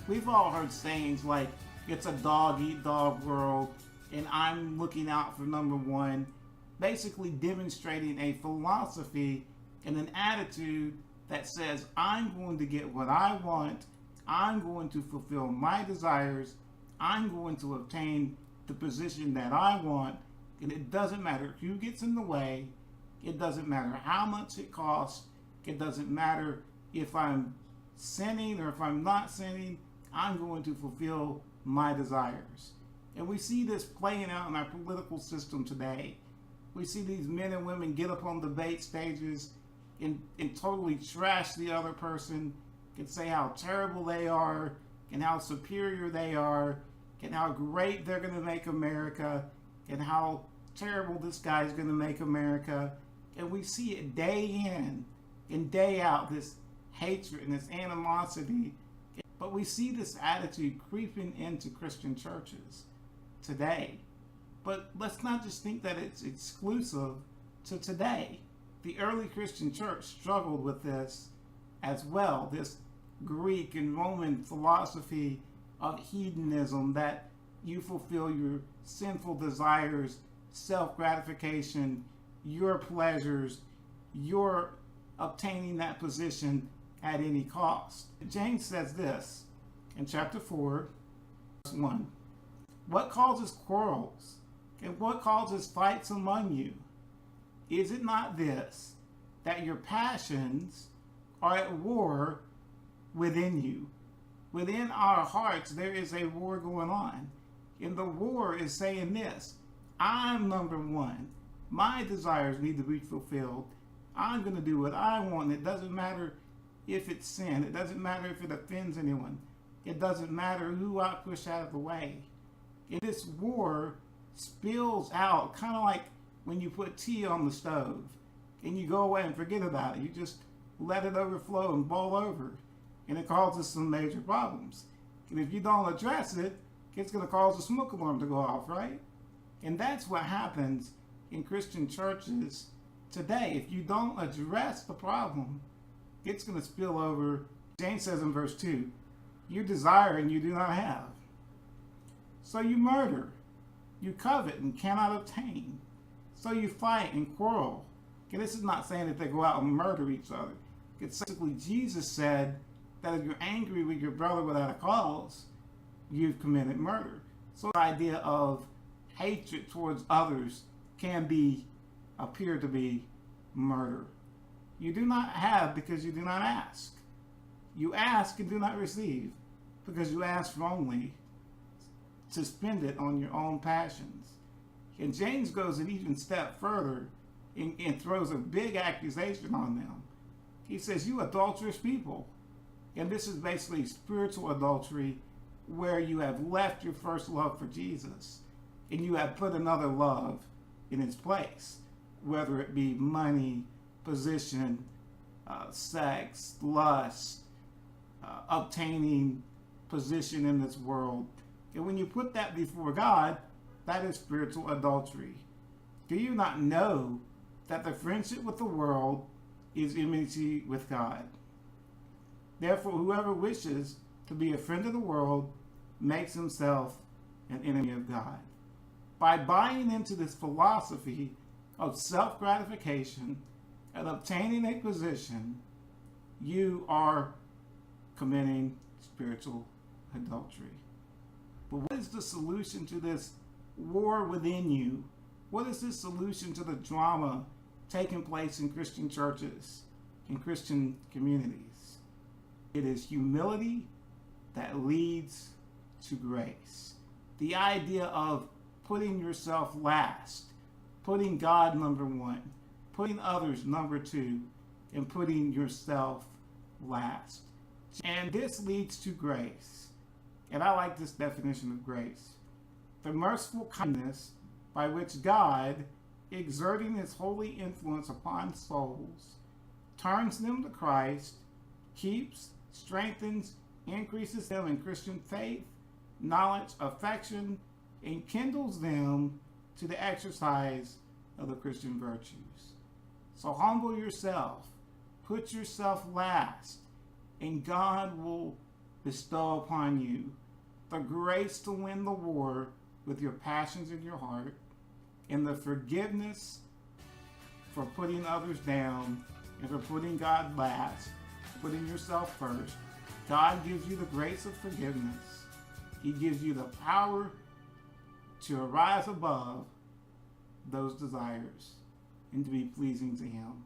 We've all heard sayings like, it's a dog-eat-dog world, and I'm looking out for number one, basically demonstrating a philosophy and an attitude that says, I'm going to get what I want, I'm going to fulfill my desires, I'm going to obtain the position that I want, and it doesn't matter who gets in the way, it doesn't matter how much it costs, it doesn't matter if I'm sinning or if I'm not sinning, I'm going to fulfill my desires. And we see this playing out in our political system today. We see these men and women get up on debate stages and totally trash the other person, and say how terrible they are, and how superior they are, and how great they're going to make America, and how terrible this guy's going to make America. And we see it day in and day out, this hatred and this animosity. But we see this attitude creeping into Christian churches today. But let's not just think that it's exclusive to today. The early Christian church struggled with this as well, this Greek and Roman philosophy of hedonism, that you fulfill your sinful desires, self-gratification, your pleasures, your obtaining that position at any cost. James says this in chapter 4, verse 1. What causes quarrels and what causes fights among you? Is it not this, that your passions are at war within you? Within our hearts there is a war going on. And the war is saying this: I'm number one. My desires need to be fulfilled. I'm going to do what I want. It doesn't matter if it's sin. It doesn't matter if it offends anyone. It doesn't matter who I push out of the way. And this war spills out, kind of like when you put tea on the stove and you go away and forget about it. You just let it overflow and boil over, and it causes some major problems. And if you don't address it, it's going to cause a smoke alarm to go off, right? And that's what happens in Christian churches today. If you don't address the problem, it's going to spill over. James says in verse 2, you desire and you do not have. So you murder, you covet and cannot obtain. So you fight and quarrel. Okay, this is not saying that they go out and murder each other. It's basically, Jesus said that if you're angry with your brother without a cause, you've committed murder. So the idea of hatred towards others can appear to be murder. You do not have because you do not ask. You ask and do not receive because you ask wrongly to spend it on your own passions. And James goes an even step further and throws a big accusation on them. He says, you adulterous people. And this is basically spiritual adultery, where you have left your first love for Jesus and you have put another love in its place, whether it be money, position, sex, lust, obtaining position in this world. And when you put that before God, that is spiritual adultery. Do you not know that the friendship with the world is enmity with God? Therefore, whoever wishes to be a friend of the world makes himself an enemy of God. By buying into this philosophy of self-gratification and obtaining a position, you are committing spiritual adultery. But what is the solution to this war within you? What is the solution to the drama taking place in Christian churches, in Christian communities? It is humility that leads to grace. The idea of putting yourself last, putting God number one, putting others number two, and putting yourself last. And this leads to grace. And I like this definition of grace: the merciful kindness by which God, exerting his holy influence upon souls, turns them to Christ, keeps, strengthens, increases them in Christian faith, knowledge, affection, and kindles them to the exercise of the Christian virtues. So humble yourself, put yourself last, and God will bestow upon you the grace to win the war with your passions in your heart, and the forgiveness for putting others down and for putting God last, putting yourself first. God gives you the grace of forgiveness. He gives you the power to rise above those desires and to be pleasing to Him.